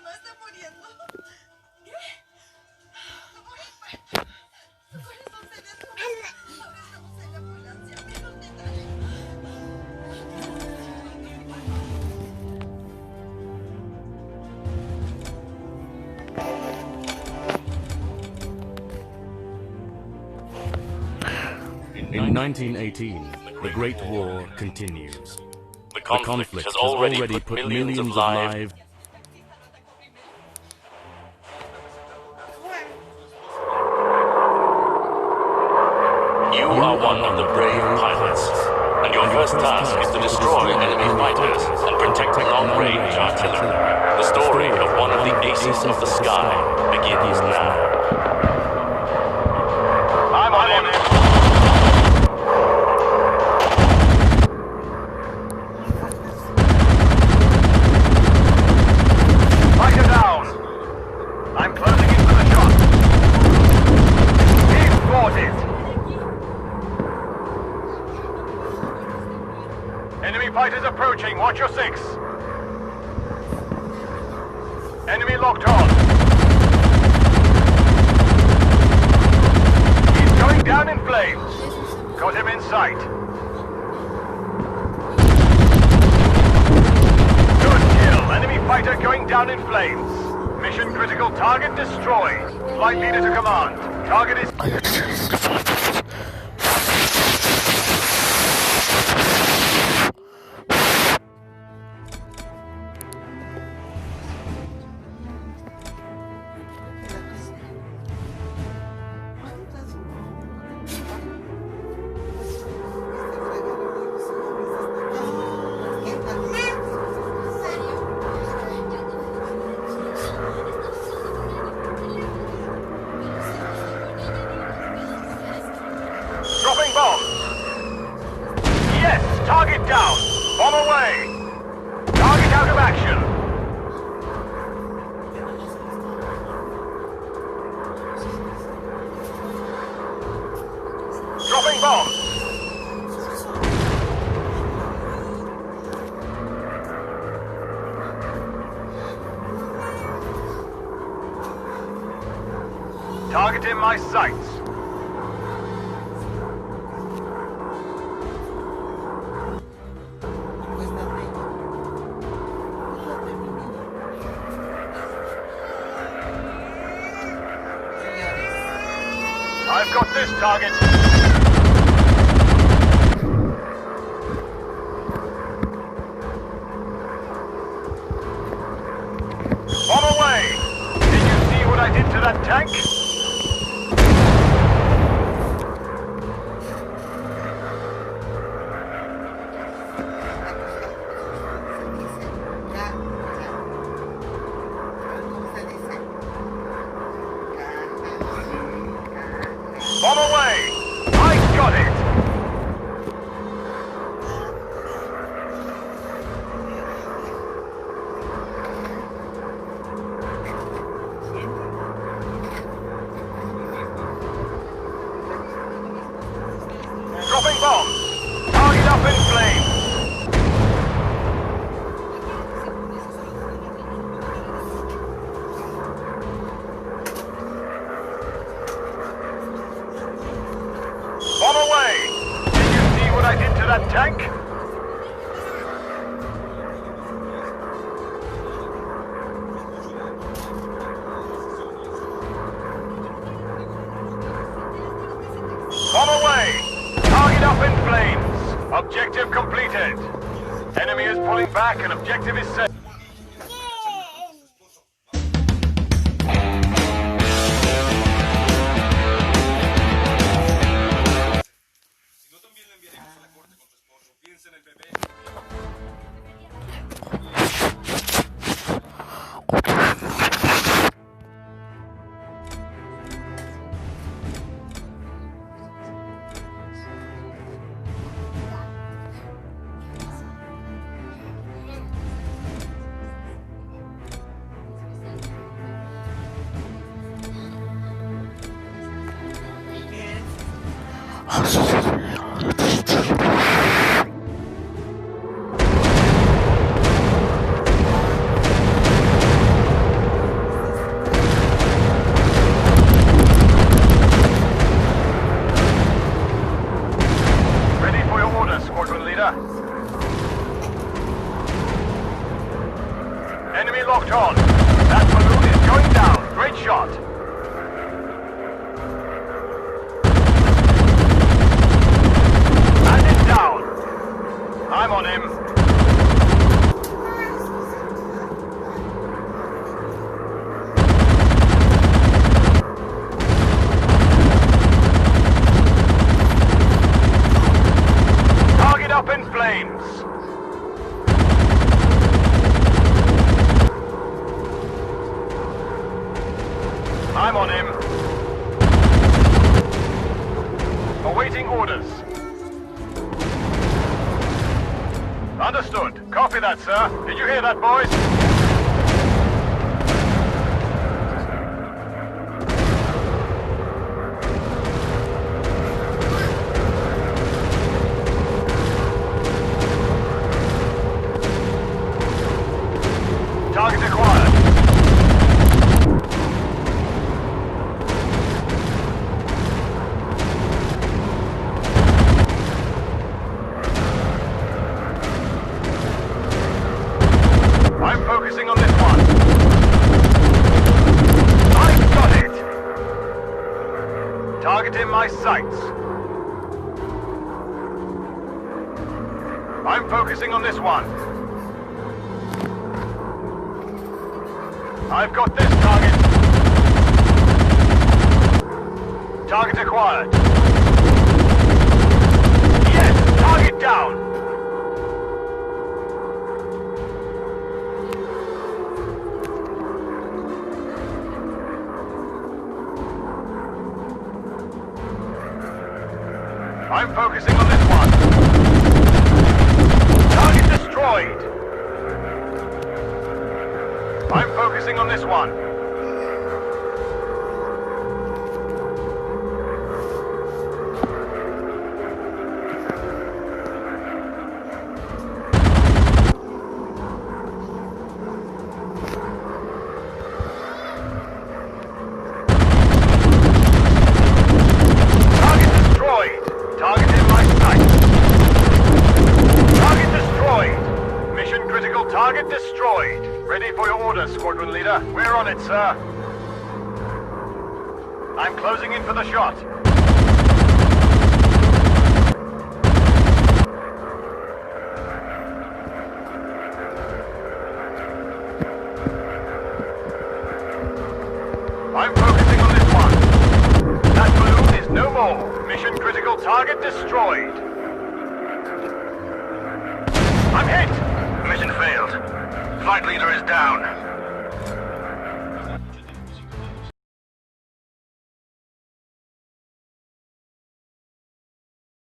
no está muriendo. ¿Qué? Tu corazón se detuvo. Ahora estamos en la ambulancia. Menos detalle. In 1918, the Great War continues. The conflict has already put millions of lives. You are one of the brave pilots, and your first task is to destroy enemy fighters and protect long-range artillery. The story of one of the aces of the sky begins now. I'm on him. Fighter down. I'm closing in for the shot. He's thwarted. Enemy fighters approaching. Watch your six. Enemy locked on. He's going down in flames. Got him in sight. Good kill. Enemy fighter going down in flames. Mission critical target destroyed. Flight leader to command. Target is... Dropping bomb. Yes, target down. Bomb away. Target out of action. Dropping bomb. Target in my sights. I've got this target. Bomb away! Did you see what I did to that tank? Bomb away! I got it! Dropping bomb! Target up in flames! Bomb away! Did you see what I did to that tank? Bomb away! Target up in flames! Objective completed! Enemy is pulling back and objective is set. locked on. That balloon is going down. Great shot. And it's down. I'm on him. Target up in flames. I'm on him. Awaiting orders. Understood. Copy that, sir. Did you hear that, boys? Target acquired. I'm focusing on this one. I got it! Target in my sights. I'm focusing on this one. I've got this target. Target acquired. Yes, target down. I'm focusing on this one. Target destroyed. I'm focusing on this one. Target destroyed. Target in my sight. Target destroyed. Mission critical target destroyed. Ready for your orders, squadron leader. We're on it, sir. I'm closing in for the shot. I'm focusing on this one. That balloon is no more. Mission critical target destroyed. I'm hit. Mission failed. Flight leader is down.